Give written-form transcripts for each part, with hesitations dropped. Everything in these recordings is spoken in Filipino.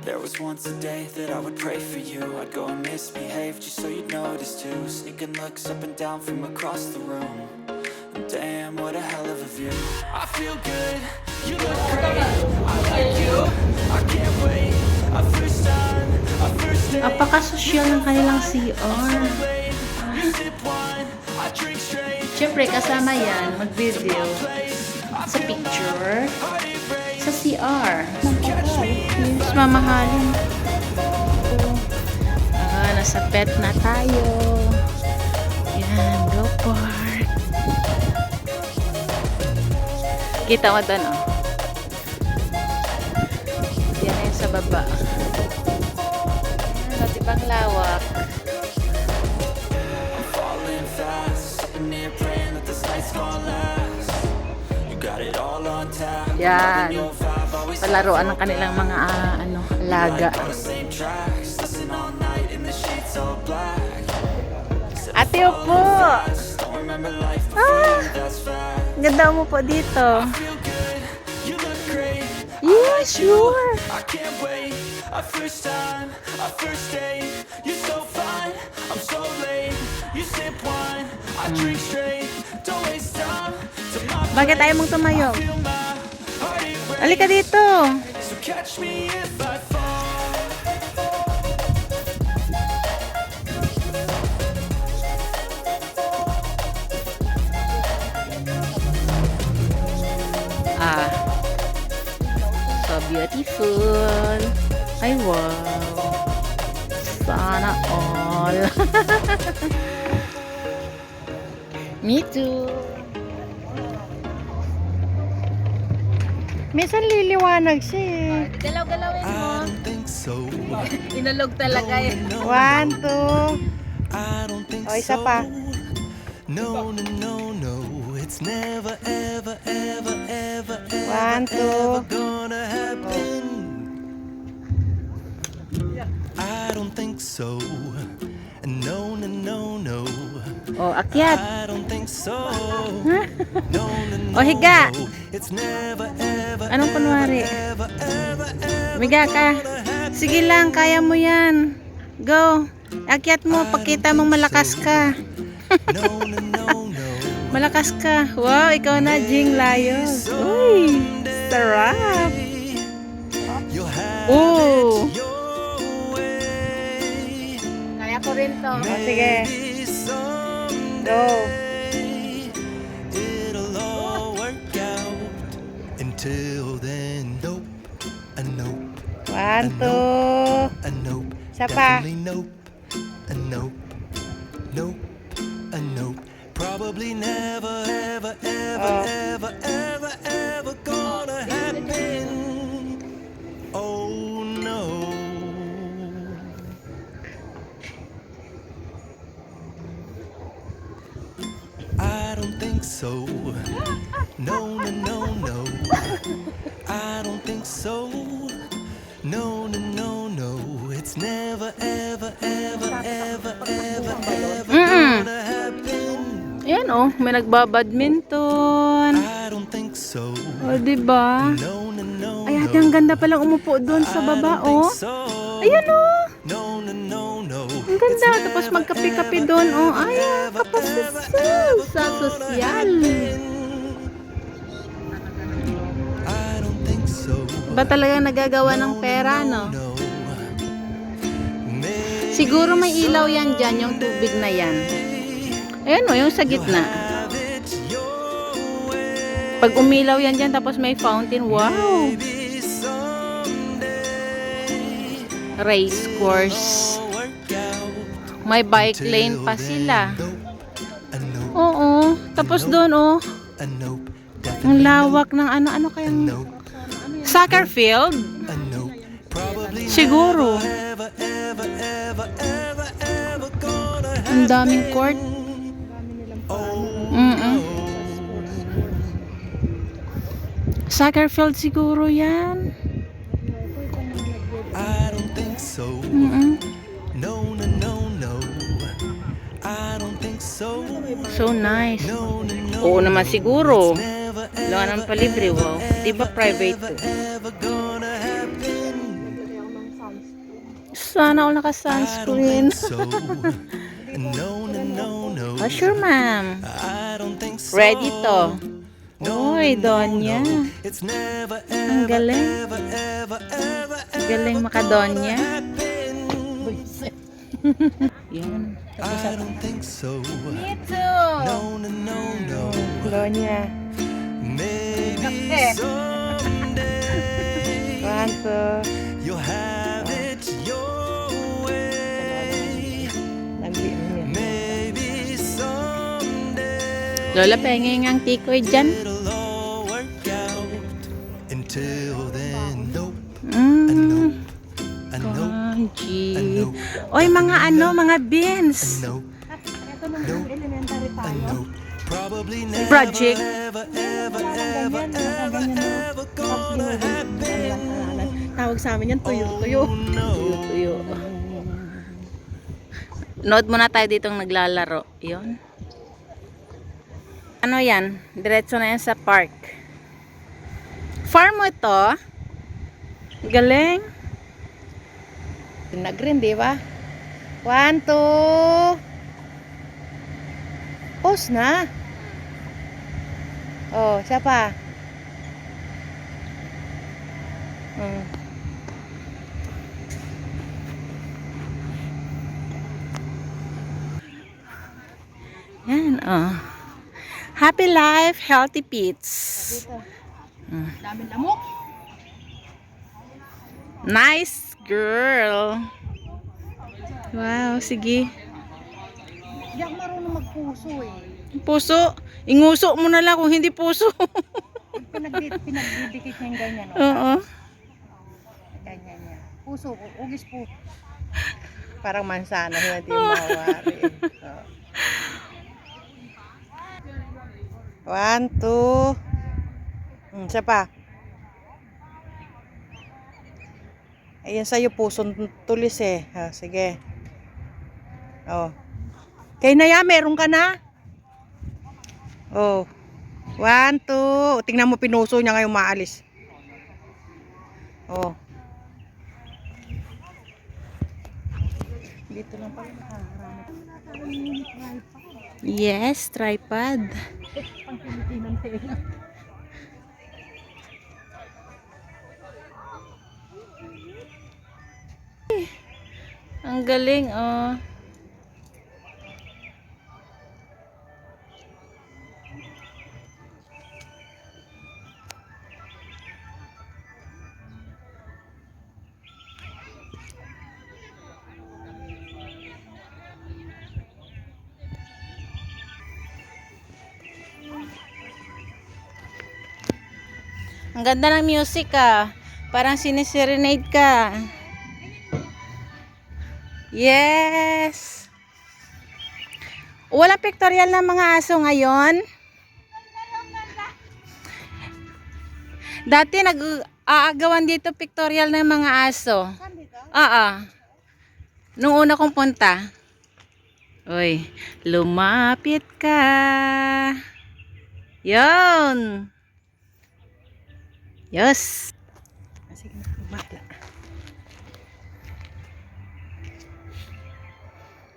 There was once a day that I would pray for you. I'd go and misbehave just so you'd notice too. Sneaking looks up and down from across the room. And damn, what a hell of a view. I feel good, you look great. I like you, I can't wait. A first time, a first date. Apaka-social ng kanilang CR. You sip wine, I drink straight. Siyempre, kasama yan, mag-video sa picture, sa CR. Mas mamahalin. Nasa pet na tayo. Yan, go park. Kita mo doon, oh. Yan na yun sa baba. Ano, dibang lawak. Yan. Palaruan ng kanilang mga alaga. Ate Opo! Ganda mo po dito. Yeah, sure. Bakit tayo mong tumayo? Halika dito. So beautiful. Ay, wow. Sana all. Me too. Minsan liliwanag siya eh. Galaw-galawin mo. Inalog talaga eh. 1, 2. O, isa pa. No, no, no, no. It's never, ever, ever, ever, 1, 2. gonna happen. I don't think so. No, no, no, no. O, akyat. I don't think so. No, no, no. O, higa. It's never, ever, Anong kunwari? ever, ever, ever. Miga ka. Sige lang, kaya mo yan. Go. Akyat mo, pakita mong malakas ka. No, no, no, no. Malakas ka. Wow, ikaw na, Jing Layo. Uy, sarap. You'll have Oh. it your way. Kaya ko rin to. O, sige. Maybe someday Go. it'll all work out. Until then, nope, a nope, 1, 2. a nope. Isa pa. Definitely nope, a nope, nope, a nope. Probably never, ever, ever, Oh. ever, ever, ever gonna happen. Oh no. I don't think so. No, no, no, no. I don't think so. No, no, no, no. It's never, ever, ever, ever, ever, ever gonna happen. Ayan oh, may nagbabadminton. I don't think so. O, diba? No, no, no, Ay, ate, ang ganda palang umupo doon sa baba, oh. Ayan oh. No, no, no, no. Ang ganda. Tapos magkape-kape doon, oh. Ay, kapasasal sa sosyal. I don't think so. Ba talaga nagagawa ng pera, no? No. Siguro may ilaw yan dyan, yung tubig na yan. Ayan o, yung sa gitna. Pag umilaw yan dyan, tapos may fountain, wow! Race course. May bike lane pa sila. Oo, tapos doon oh. Ang lawak ng ano kayang soccer field? Siguro. Ang daming court. Soccer field siguro yan. I don't think so. No, no, no, no. I don't think so. So nice. No, no, no. Oo naman siguro. Never, Wala naman palibre, wow. Di ba private to? ever gonna happen. sana all naka-sunscreen. So. No, no, no, no. Oh, sure, ma'am. I don't think so. Ready to. No, Uy, no, Donya. no. It's never, Ang ever, galing. ever, ever, ever, Galing ever maka-Donya. gonna happen. Yan. I don't think so. Me too. No, no, no, no. Donya. Maybe someday 1, 2. you'll have it your way. Maybe someday Lola, pengeng ang tikoy dyan. it'll all work out. Until then, nope, Mm. a nope, Crunchy. Ano? Oy, mga mga beans. nope, a nope. Probably never, Project. ever, ever, ever, ever, ever gonna happen. Tawag sa amin yan, tuyo-tuyo. Oh, no. Tuyo. Nood muna tayo ditong naglalaro. Yun. Ano yan? Diretso na yan sa park. Farm mo ito. Galing. Nag-green, di ba? 1, 2. Pause na. Oh, siya pa. Yan, oh. Happy life, healthy pets. Daming lamok. Nice girl. Wow, sige. Hindi ako marunong magpuso eh. Puso, inguso mo na lang kung hindi puso. Pinagbibigit niya yung ganyan. No? Oo. Ganyan niya. Puso, ugis po. Parang mansana, hindi mawari. Oh. 1, 2. Siya pa. Ayan sa'yo, pusong tulis eh. Sige. Oh. Kay Naya, meron ka na? Oh. 1, 2. Tingnan mo, pinuso niya ngayong maalis. Oh. Dito lang pala nakaharami. Yes, tripod. Pang-Pilipinan tayo. Ang galing, oh. Ang ganda ng music, ah. Parang siniserenade ka. Yes. Walang pictorial ng mga aso ngayon. Dati nag-aagawan dito pictorial ng mga aso. Oo. Nung una kong punta. Uy, lumapit ka. Yun. Yes. Sige na, bahala.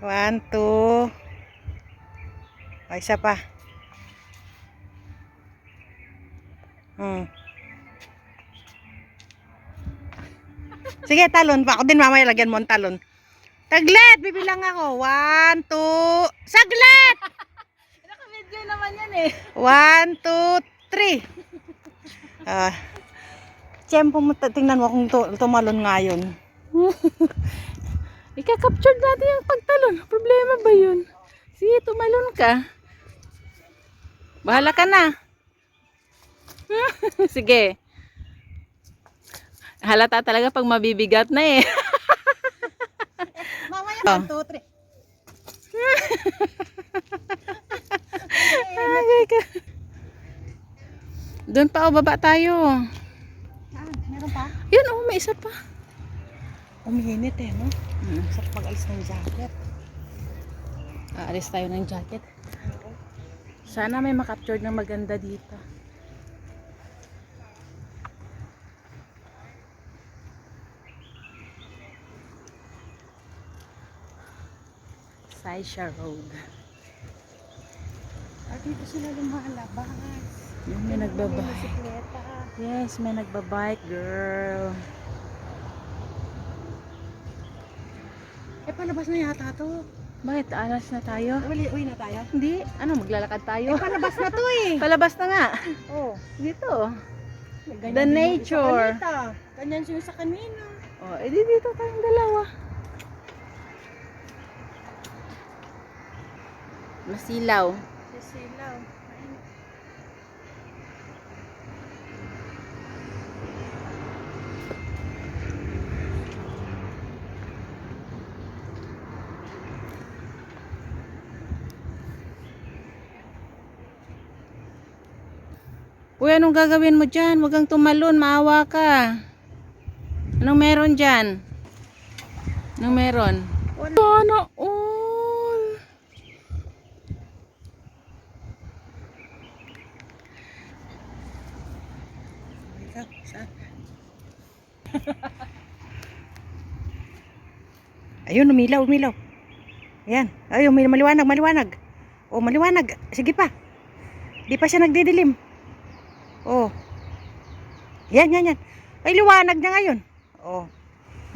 1, 2. O, isa pa. Sige, talon pa. Ako din mamaya lagyan mo ang talon. Taglet! Bibilang ako. 1, 2. Saglit! Naka-video naman yan eh. 1, 2, 3. Tiyempo mo, tingnan mo kung tumalon ngayon. Ika-capture natin yung pagtalon. Problema ba yun? Sige, tumalon ka. Bahala ka na. Sige. Halata talaga pag mabibigat na eh. Mamaya 1, 2, 3. Doon pa o baba tayo. Meron pa? Yun oh, may isa pa. Umihinit eh, no? Sarap mag-alis ng jacket. Aalis tayo ng jacket. Sana may makapture ng maganda dito. Saisha Road. At dito sila lumalabas. Yung may nagbabike. Bisikleta. Yes, may nagbabike, girl. Palabas na yata to. Bakit? Alas na tayo? Uwi na tayo. Hindi. Ano, maglalakad tayo? Palabas na to eh. Palabas na nga. Oh. Dito. Ganyan The din yung nature. isa kanita. Ganyan siya sa kanina. Oh, edi dito tayong dalawa. Masilaw. Sisilaw. Uy, anong gagawin mo dyan? Huwag kang tumalon, maawa ka. Anong meron dyan? Anong meron? Sana all. Ayun, umilaw. Ayan. Ayun, maliwanag. Oh, maliwanag. Sige pa. Di pa siya nagdidilim. Oh. Yan. Ay, liwanag na ngayon. Oh.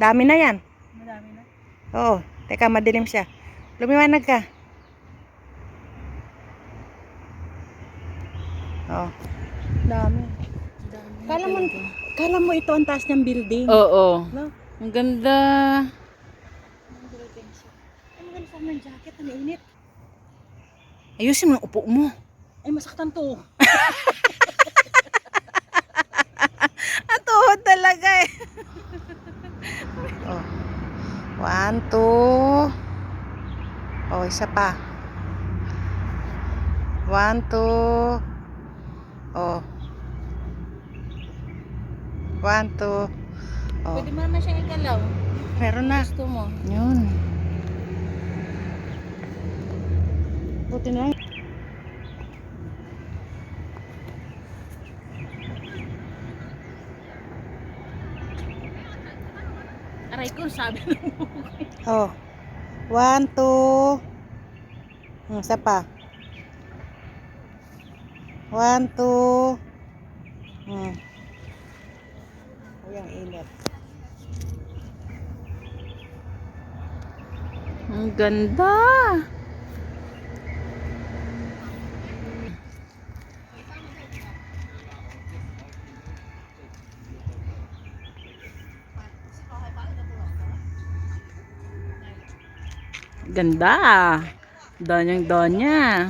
Dami na yan. Madami na. Oo. Teka, madilim siya. Lumiwanag ka. Oh. Dami. Kala mo ito ang taas ng building. Oo. No? Ang ganda. Ang building siya. Ay, maganda sa ng jacket. Ang init. Ayusin mo ang upo mo. Ay, masaktan to. Ang tuhod talaga eh. Oh. 1, 2. Oh, isa pa. 1, 2. Oh. 1, 2. Oh. Pwede mo naman siyang igalaw. Meron na. Gusto mo. Yun. Buti na. Aray ko, sabi na mo. Oh. 1, 2. Isa pa. 1, 2. Ay, ang init. Ang ganda. Ganda. Danyang-danya.